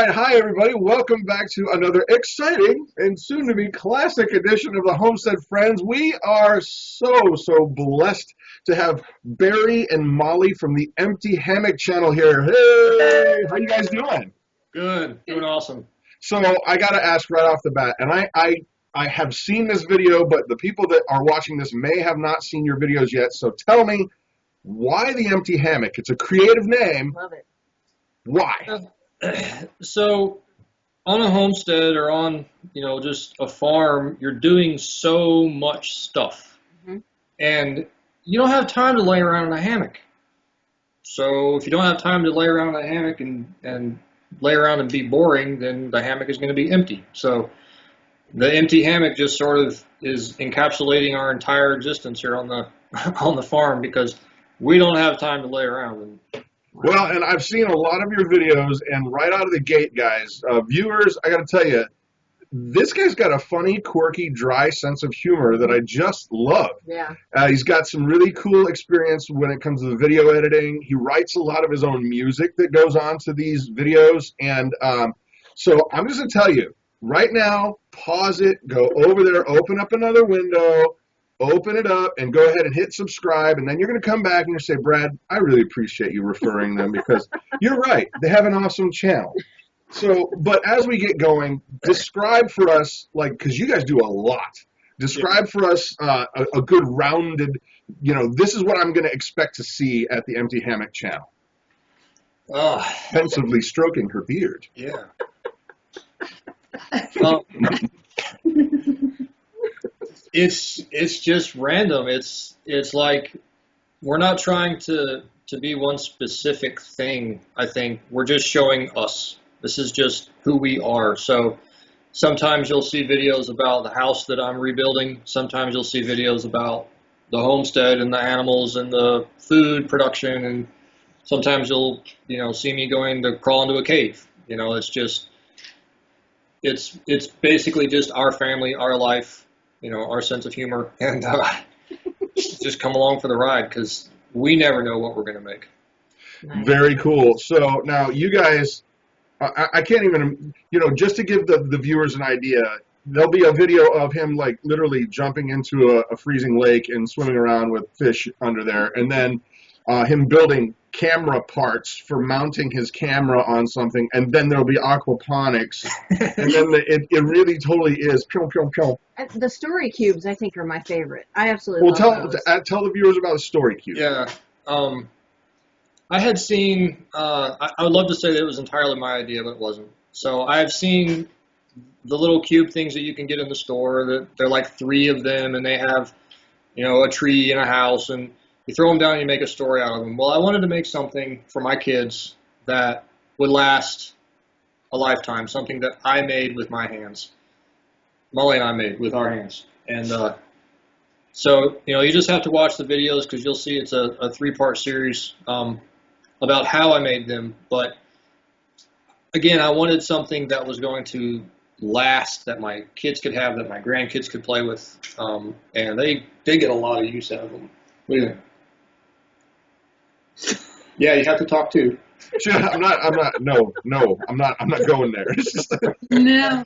Hi everybody, welcome back to another exciting and soon-to-be classic edition of the Homestead Friends. We are so blessed to have Barry and Molly from the Empty Hammock channel here. Hey, how you guys doing? Good, doing awesome. So I got to ask right off the bat, and I have seen this video, but the people that are watching this may have not seen your videos yet. So tell me, why the Empty Hammock? It's a creative name. Love it. Why? So on a homestead or on, just a farm, you're doing so much stuff. And you don't have time to lay around in a hammock. So if you don't have time to lay around in a hammock and lay around and be boring, then the hammock is going to be empty. So the empty hammock just sort of is encapsulating our entire existence here on the on the farm, because we don't have time to lay around. Well, and I've seen a lot of your videos, and right out of the gate, guys, viewers, I got to tell you, this guy's got a funny, quirky, dry sense of humor that I just love. Yeah. He's got some really cool experience when it comes to the video editing. He writes a lot of his own music that goes on to these videos, and so I'm just going to tell you, right now, pause it, go over there, open up another window, open it up, and go ahead and hit subscribe, and then you're going to come back and you say, Brad, I really appreciate you referring them, because you're right, they have an awesome channel. So, but as we get going, describe for us, because you guys do a lot, describe for us a good rounded, this is what I'm going to expect to see at the Empty Hammock channel. Pensively stroking her beard. Yeah. It's just random. It's like we're not trying to be one specific thing. I think we're just showing us. This is just who we are. So sometimes you'll see videos about the house that I'm rebuilding. Sometimes you'll see videos about the homestead and the animals and the food production. And sometimes you'll see me going to crawl into a cave. It's basically just our family, our life, our sense of humor, and just come along for the ride, because we never know what we're going to make. Nice. Very cool. So now you guys, I can't even, just to give the viewers an idea, there'll be a video of him literally jumping into a freezing lake and swimming around with fish under there, and then him building camera parts for mounting his camera on something, and then there'll be aquaponics, and then it really totally is. The story cubes, I think, are my favorite. I absolutely love those. Tell the viewers about the story cube. Yeah. I had seen, I would love to say that it was entirely my idea, but it wasn't. So I have seen the little cube things that you can get in the store. That they're like 3 of them, and they have, a tree and a house, and you throw them down and you make a story out of them. Well, I wanted to make something for my kids that would last a lifetime, something that I made with my hands. Molly and I made with our hands. And so, you just have to watch the videos, because you'll see it's a 3-part series about how I made them. But again, I wanted something that was going to last, that my kids could have, that my grandkids could play with, and they get a lot of use out of them. What do you think? Yeah, you have to talk too. Sure, I'm not going there. It's just, No.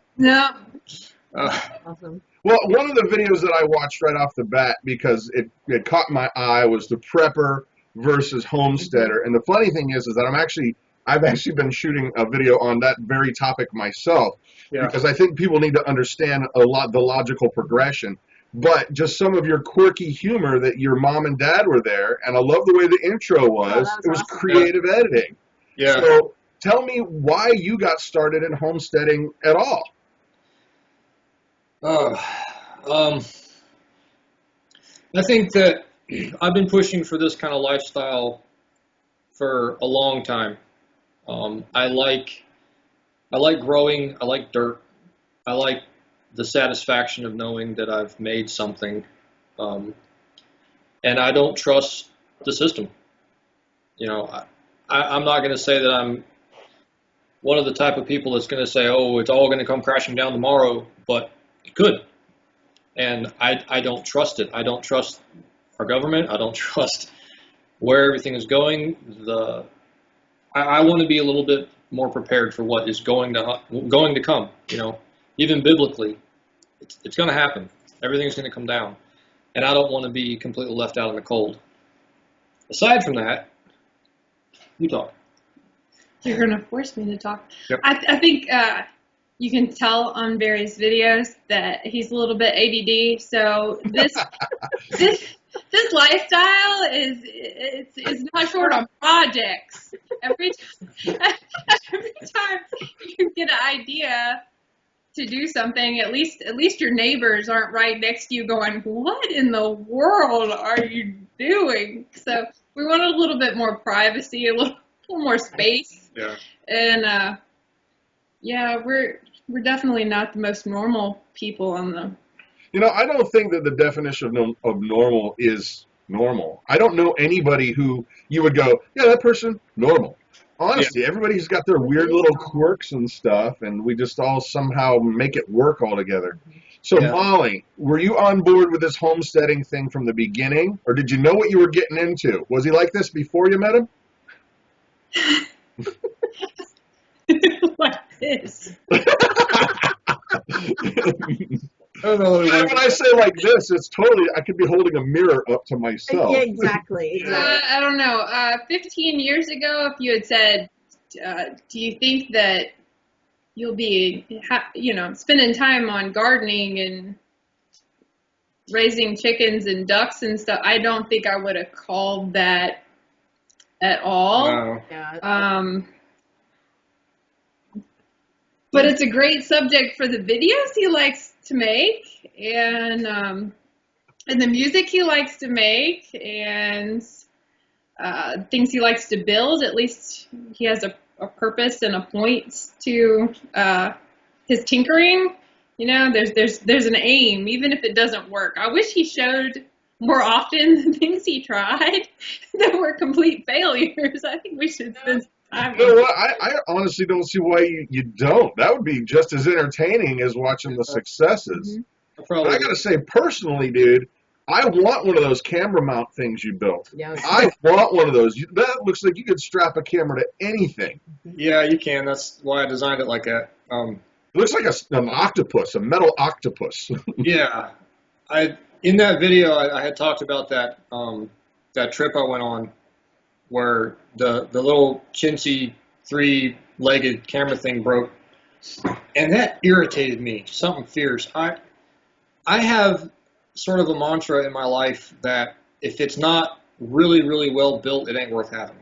Awesome. well, one of the videos that I watched right off the bat, because it caught my eye, was the prepper versus homesteader. And the funny thing is that I've actually been shooting a video on that very topic myself, because I think people need to understand the logical progression. But just some of your quirky humor, that your mom and dad were there, and I love the way the intro was. It was awesome. creative editing. Yeah. So tell me why you got started in homesteading at all. I think that I've been pushing for this kind of lifestyle for a long time. I like growing. I like dirt. I like the satisfaction of knowing that I've made something, and I don't trust the system. I'm not going to say that I'm one of the type of people that's going to say, oh, it's all going to come crashing down tomorrow, but it could. And I don't trust it. I don't trust our government. I don't trust where everything is going. I want to be a little bit more prepared for what is going to come. You know, even biblically, it's going to happen. Everything's going to come down, and I don't want to be completely left out in the cold. Aside from that, you talk. You're going to force me to talk. Yep. I think you can tell on various videos that he's a little bit ADD. So this lifestyle is not short on projects. Every time you get an idea to do something, at least your neighbors aren't right next to you going, "What in the world are you doing?" So we wanted a little bit more privacy, a little more space. Yeah. And yeah, we're definitely not the most normal people on the. You know, I don't think that the definition of normal is normal. I don't know anybody who you would go, yeah, that person, normal. Honestly, everybody's got their weird little quirks and stuff, and we just all somehow make it work all together. So, Molly, were you on board with this homesteading thing from the beginning, or did you know what you were getting into? Was he like this before you met him? Like this. I don't know. When I say like this, it's totally, I could be holding a mirror up to myself. Yeah, exactly. I don't know. 15 years ago, if you had said, do you think that you'll be, spending time on gardening and raising chickens and ducks and stuff, I don't think I would have called that at all. No. Yeah. But it's a great subject for the videos he likes to make, and the music he likes to make, and things he likes to build. At least he has a purpose and a point to his tinkering. You know, there's an aim, even if it doesn't work. I wish he showed more often the things he tried that were complete failures. I think we should spend some time. You know what? I honestly don't see why you don't. That would be just as entertaining as watching the successes. Mm-hmm. I got to say, personally, dude, I want one of those camera mount things you built. Yeah. I want one of those. That looks like you could strap a camera to anything. Yeah, you can. That's why I designed it like that. It looks like an octopus, a metal octopus. Yeah, in that video I had talked about that that trip I went on where the little chintzy 3-legged camera thing broke, and that irritated me. Something fierce. I have sort of a mantra in my life that if it's not really, really well built, it ain't worth having.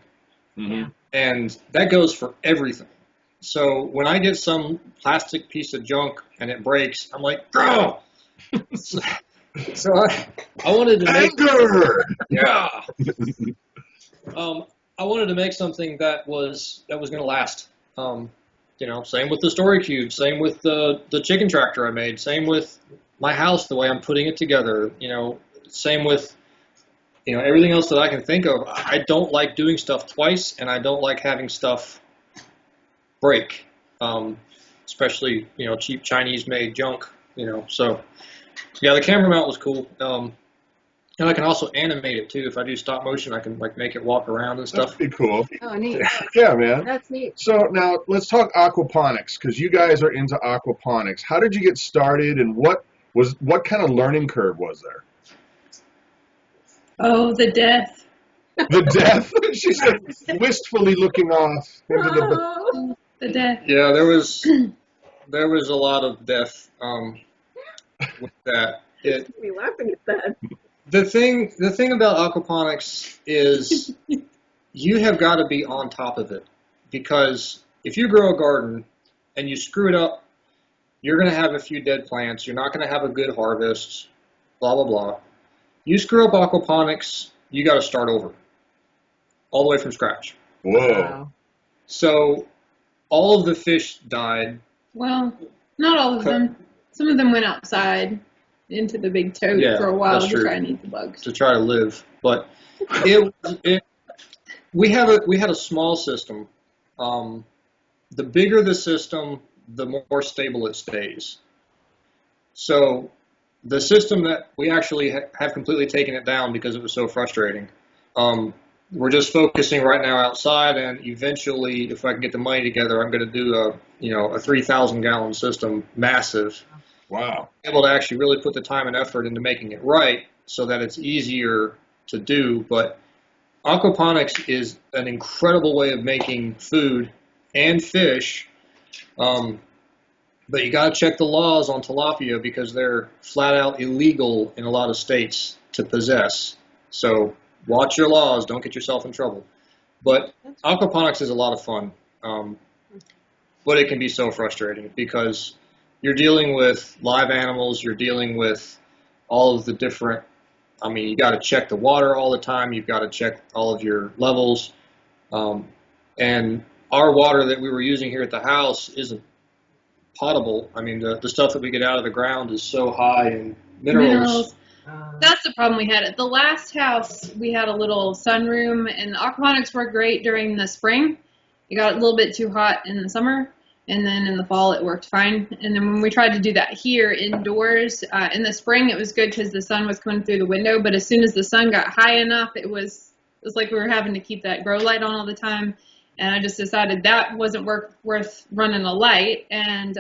Mm-hmm. And that goes for everything. So when I get some plastic piece of junk and it breaks, I'm like, oh! So I wanted to make Anger! Yeah. I wanted to make something that was going to last. Same with the story cube, same with the chicken tractor I made, same with my house, the way I'm putting it together, same with, everything else that I can think of. I don't like doing stuff twice, and I don't like having stuff break, especially, cheap Chinese-made junk, so, yeah, the camera mount was cool. And I can also animate it, too. If I do stop motion, I can, make it walk around and stuff. That'd be cool. Oh, neat. Yeah, man. That's neat. So now let's talk aquaponics, because you guys are into aquaponics. How did you get started, and what kind of learning curve was there? Oh, the death. The death? She's like wistfully looking off into Oh, the death. Yeah, there was a lot of death with that. Me laughing at that. The thing about aquaponics is you have got to be on top of it, because if you grow a garden and you screw it up, you're going to have a few dead plants. You're not going to have a good harvest, blah, blah, blah. You screw up aquaponics, you got to start over, all the way from scratch. Whoa. Wow. So all of the fish died. Well, not all of them. Some of them went outside into the big toad for a while to try and eat the bugs. To try to live, but we had a small system. The bigger the system, the more stable it stays. So the system that we actually have completely taken it down because it was so frustrating. we're just focusing right now outside, and eventually, if I can get the money together, I'm going to do a 3,000-gallon system, massive. Wow. Able to actually really put the time and effort into making it right, so that it's easier to do. But aquaponics is an incredible way of making food and fish. But you got to check the laws on tilapia because they're flat out illegal in a lot of states to possess. So watch your laws. Don't get yourself in trouble. But aquaponics is a lot of fun. But it can be so frustrating because you're dealing with live animals. You're dealing with all of the different, you got to check the water all the time. You've got to check all of your levels. And our water that we were using here at the house isn't potable. The stuff that we get out of the ground is so high in minerals. That's the problem we had. At the last house, we had a little sunroom, and the aquaponics worked great during the spring. It got a little bit too hot in the summer, and then in the fall it worked fine. And then when we tried to do that here indoors, in the spring it was good because the sun was coming through the window, but as soon as the sun got high enough, it was like we were having to keep that grow light on all the time. And I just decided that wasn't worth running a light. And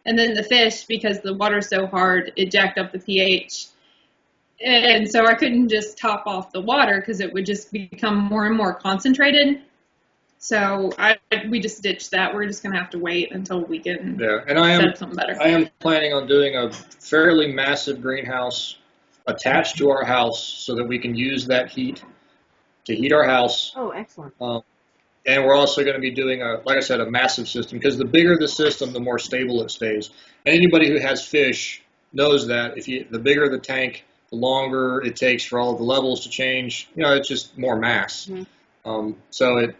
then the fish, because the water's so hard, it jacked up the pH. And so I couldn't just top off the water because it would just become more and more concentrated. So we just ditched that. We're just going to have to wait until we can set up something better. I am planning on doing a fairly massive greenhouse attached to our house so that we can use that heat to heat our house. Oh, excellent. And we're also going to be doing, like I said, a massive system, because the bigger the system, the more stable it stays. And anybody who has fish knows that the bigger the tank, the longer it takes for all of the levels to change. It's just more mass. Mm-hmm.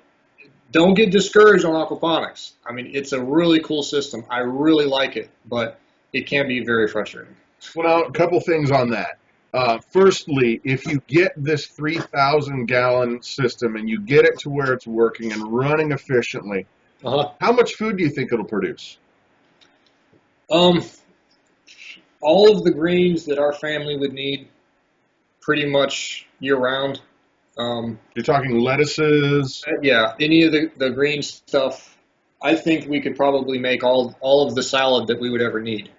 Don't get discouraged on aquaponics. It's a really cool system. I really like it, but it can be very frustrating. Well, now, a couple things on that. Firstly, if you get this 3,000-gallon system and you get it to where it's working and running efficiently, how much food do you think it'll produce? All of the greens that our family would need pretty much year-round. You're talking lettuces? Yeah, any of the green stuff. I think we could probably make all of the salad that we would ever need.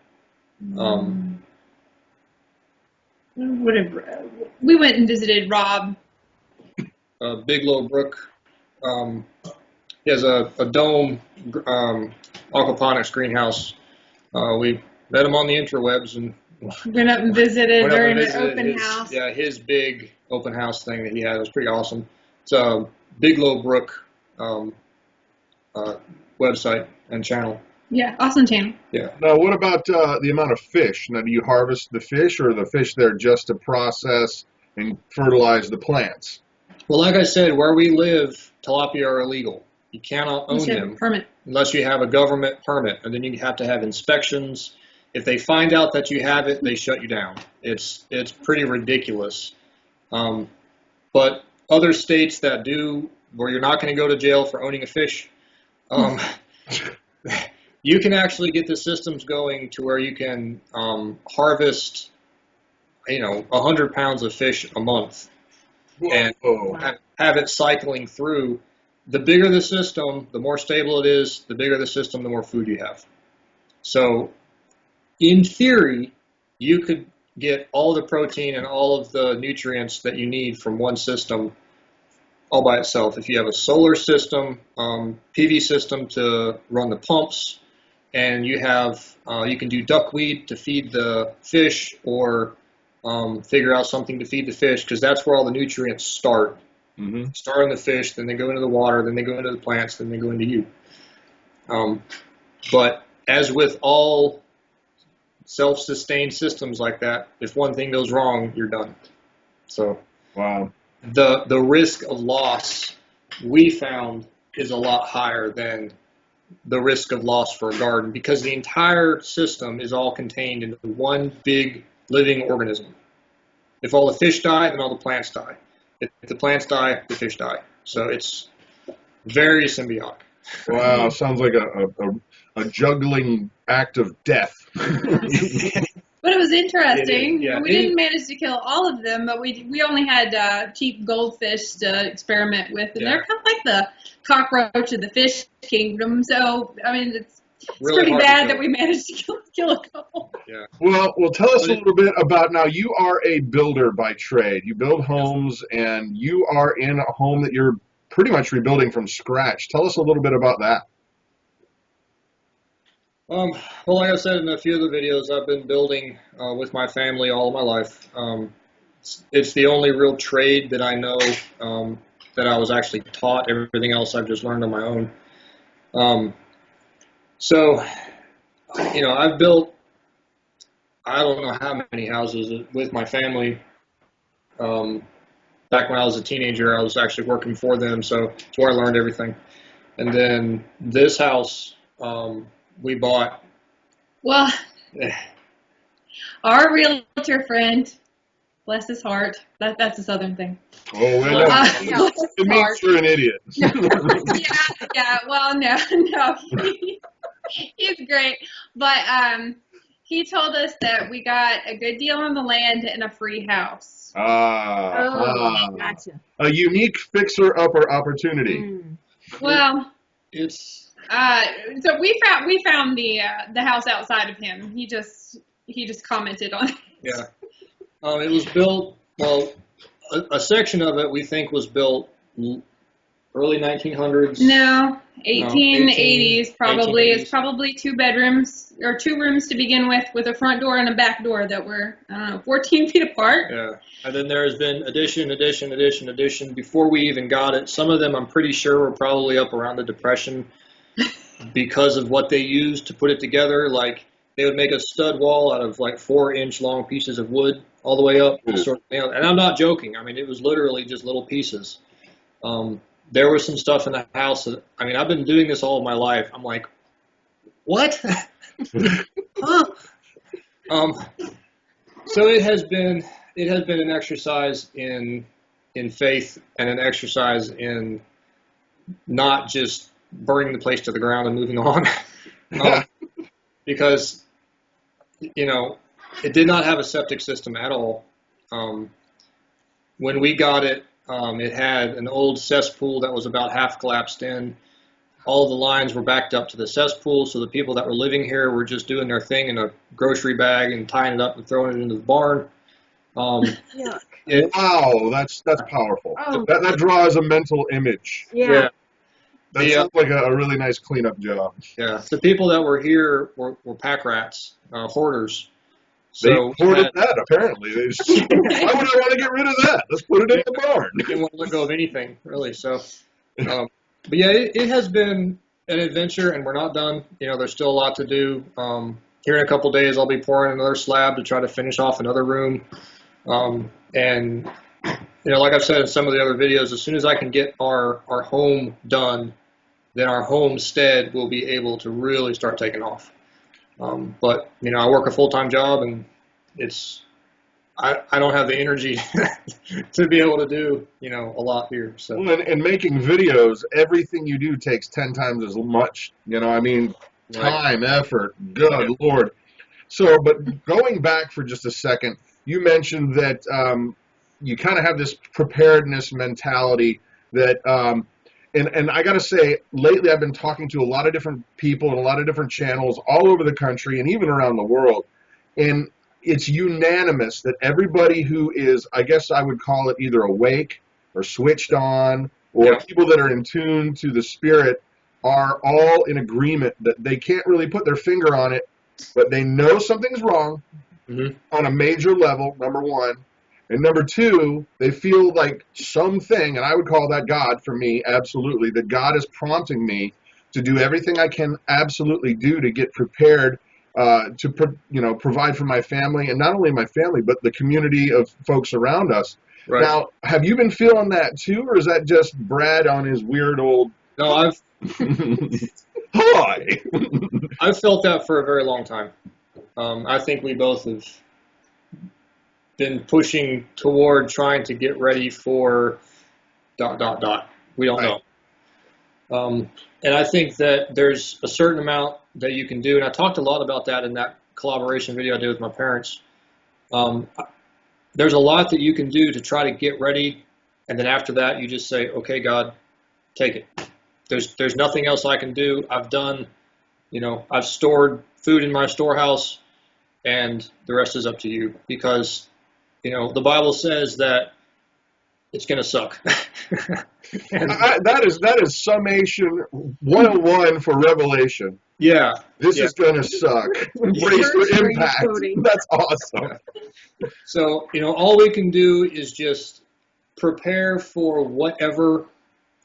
We went and visited Rob. Big Little Brook. He has a dome aquaponics greenhouse. We met him on the interwebs and went up and visited during an open house. Yeah, his big open house thing that he had was pretty awesome. It's a Big Little Brook website and channel. Yeah, awesome channel. Yeah. Now, what about the amount of fish? Now, do you harvest the fish, or are the fish there just to process and fertilize the plants? Well, like I said, where we live, tilapia are illegal. You cannot own them unless you have a government permit, and then you have to have inspections. If they find out that you have it, they shut you down. It's pretty ridiculous. But other states that do, where you're not going to go to jail for owning a fish, you can actually get the systems going to where you can harvest, 100 pounds of fish a month. Whoa. And have it cycling through. The bigger the system, the more stable it is. The bigger the system, the more food you have. So, in theory, you could get all the protein and all of the nutrients that you need from one system all by itself. If you have a solar system, PV system to run the pumps, and you can do duckweed to feed the fish, or figure out something to feed the fish, because that's where all the nutrients start. Mm-hmm. Start in the fish, then they go into the water, then they go into the plants, then they go into you. But as with all self-sustained systems like that, if one thing goes wrong, you're done. So wow. The risk of loss we found is a lot higher than the risk of loss for a garden, because the entire system is all contained into one big living organism. If all the fish die, then all the plants die. If the plants die, the fish die. So it's very symbiotic. Wow, sounds like a juggling act of death. But it was interesting. Yeah. We didn't manage to kill all of them, but we only had cheap goldfish to experiment with, and they're kind of like the cockroach of the fish kingdom. So I mean, it's really pretty bad that we managed to kill a couple. Yeah. Well, tell us a little bit about, now you are a builder by trade. You build homes, and you are in a home that you're pretty much rebuilding from scratch. Tell us a little bit about that. Well, like I said in a few of the videos, I've been building with my family all of my life. It's the only real trade that I know that I was actually taught. Everything else I've just learned on my own. So, I've built, I don't know how many houses with my family. Back when I was a teenager, I was actually working for them, so it's where I learned everything. And then this house, we bought. Well, our realtor friend, bless his heart, that's a Southern thing. Oh, it means you're an idiot. yeah. Well, no, he's great, but he told us that we got a good deal on the land and a free house. Gotcha. A unique fixer-upper opportunity. Well, It's. So we found the house outside of him. He just commented on it. Yeah. It was built, well, a section of it we think was built early 1900s. No, 1880s probably. 1880s. It's probably 2 bedrooms or 2 rooms to begin with a front door and a back door that were, 14 feet apart. Yeah. And then there's been addition before we even got it. Some of them I'm pretty sure were probably up around the Depression because of what they used to put it together. Like, they would make a stud wall out of like 4-inch long pieces of wood all the way up. And I'm not joking. I mean, it was literally just little pieces. There was some stuff in the house that, I mean, I've been doing this all of my life. I'm like, what? Huh? So it has been an exercise in faith and an exercise in not just burning the place to the ground and moving on. Because, it did not have a septic system at all. When we got it, it had an old cesspool that was about half collapsed in. All the lines were backed up to the cesspool, so the people that were living here were just doing their thing in a grocery bag and tying it up and throwing it into the barn. Yuck. Wow, that's powerful. Oh. That draws a mental image. Yeah. That sounds like a really nice cleanup job. Yeah, the people that were here were pack rats, hoarders. They So hoarded that, apparently. Why would I want to get rid of that? Let's put it in the barn. They didn't want to let go of anything, really. So, but yeah, it has been an adventure, and we're not done. There's still a lot to do. Here in a couple days, I'll be pouring another slab to try to finish off another room. And like I've said in some of the other videos, as soon as I can get our home done, then our homestead will be able to really start taking off. But I work a full-time job, and I don't have the energy to be able to do a lot here. So, well, and making videos, everything you do takes 10 times as much. Time, effort. Good Lord. So, but going back for just a second, you mentioned that you kind of have this preparedness mentality that. And I got to say, lately I've been talking to a lot of different people and a lot of different channels all over the country and even around the world. And it's unanimous that everybody who is, I guess I would call it either awake or switched on, or people that are in tune to the spirit, are all in agreement that they can't really put their finger on it, but they know something's wrong on a major level, number one. And number two, they feel like something, and I would call that God for me, absolutely, that God is prompting me to do everything I can absolutely do to get prepared to provide for my family, and not only my family, but the community of folks around us. Right. Now, have you been feeling that too, or is that just Brad on his weird old... No, I've... Hi! I've felt that for a very long time. I think we both have been pushing toward trying to get ready for ... We don't know. And I think that there's a certain amount that you can do, and I talked a lot about that in that collaboration video I did with my parents. There's a lot that you can do to try to get ready, and then after that, you just say, "Okay, God, take it." There's nothing else I can do. I've stored food in my storehouse, and the rest is up to you, because the Bible says that it's going to suck. That is summation 101 for Revelation. Yeah. This is going to suck. Brace for impact. That's awesome. So, all we can do is just prepare for whatever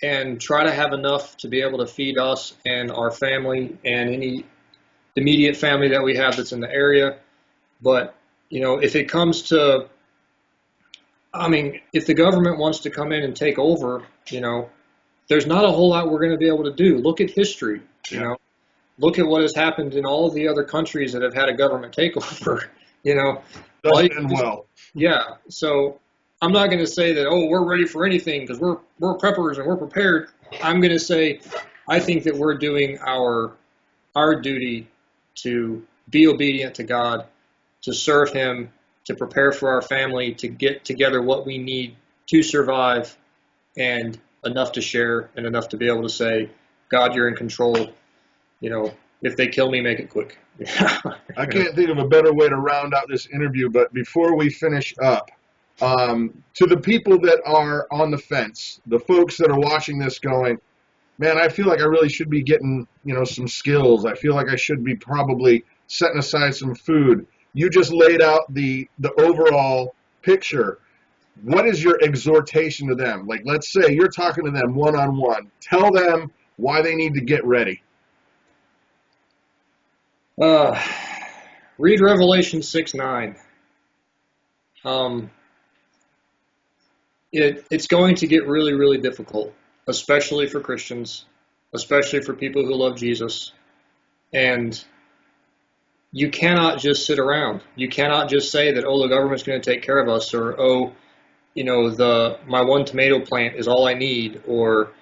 and try to have enough to be able to feed us and our family and any immediate family that we have that's in the area. But, if it comes to, if the government wants to come in and take over, there's not a whole lot we're going to be able to do. Look at history, Look at what has happened in all of the other countries that have had a government takeover, Doesn't end well. Yeah, so I'm not going to say that, we're ready for anything because we're preppers and we're prepared. I'm going to say I think that we're doing our duty to be obedient to God, to serve Him, to prepare for our family, to get together what we need to survive, and enough to share and enough to be able to say, God, you're in control. If they kill me, make it quick. I can't think of a better way to round out this interview, but before we finish up, to the people that are on the fence, the folks that are watching this going, man, I feel like I really should be getting, some skills. I feel like I should be probably setting aside some food. You just laid out the overall picture. What is your exhortation to them? Like, let's say you're talking to them one-on-one. Tell them why they need to get ready. Read Revelation 6:9. It's going to get really, really difficult, especially for Christians, especially for people who love Jesus. And you cannot just sit around. You cannot just say that, the government's going to take care of us, or, my one tomato plant is all I need, or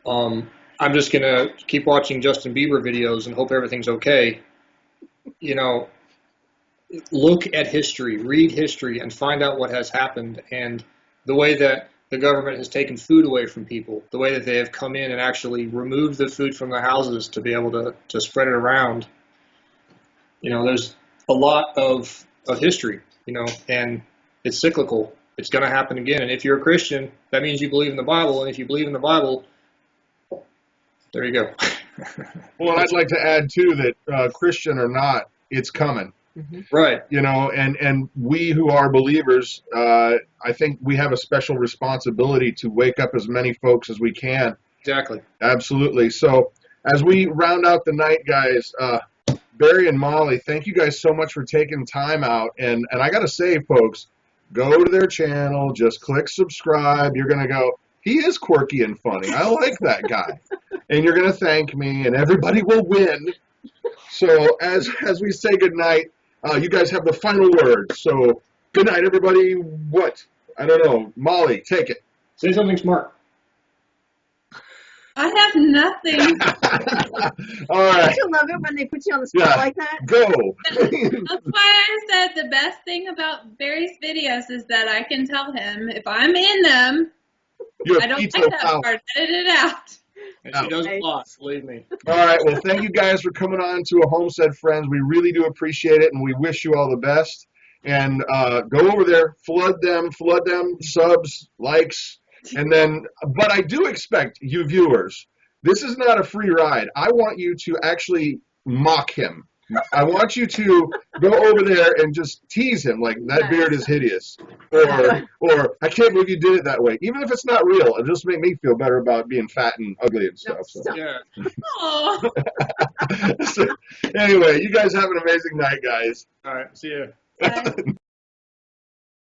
I'm just going to keep watching Justin Bieber videos and hope everything's okay. Look at history, read history, and find out what has happened, and the way that the government has taken food away from people, the way that they have come in and actually removed the food from their houses to be able to spread it around. There's a lot of history, and it's cyclical. It's going to happen again. And if you're a Christian, that means you believe in the Bible, and if you believe in the Bible, there you go. Well, I'd like to add, too, that Christian or not, it's coming. Mm-hmm. Right. And we who are believers, I think we have a special responsibility to wake up as many folks as we can. Exactly. Absolutely. So as we round out the night, guys, Barry and Molly, thank you guys so much for taking time out. And I got to say, folks, go to their channel, just click subscribe. You're going to go, he is quirky and funny. I like that guy. And you're going to thank me, and everybody will win. So as we say goodnight, you guys have the final word. So good night, everybody. What? I don't know. Molly, take it. Say something smart. I have nothing. All right. Don't you love it when they put you on the spot like that? Go. That's why I said the best thing about Barry's videos is that I can tell him if I'm in them, I don't like that part. Edit it out. And she does a lot, believe me. All right. Well, thank you guys for coming on to a Homestead Friends. We really do appreciate it, and we wish you all the best. And go over there, flood them, subs, likes, and then. But I do expect you viewers. This is not a free ride. I want you to actually mock him. I want you to go over there and just tease him, like, that beard is hideous. Or I can't believe you did it that way. Even if it's not real, it'll just make me feel better about being fat and ugly and stuff. So. Yeah. So, anyway, you guys have an amazing night, guys. All right. See ya. Bye.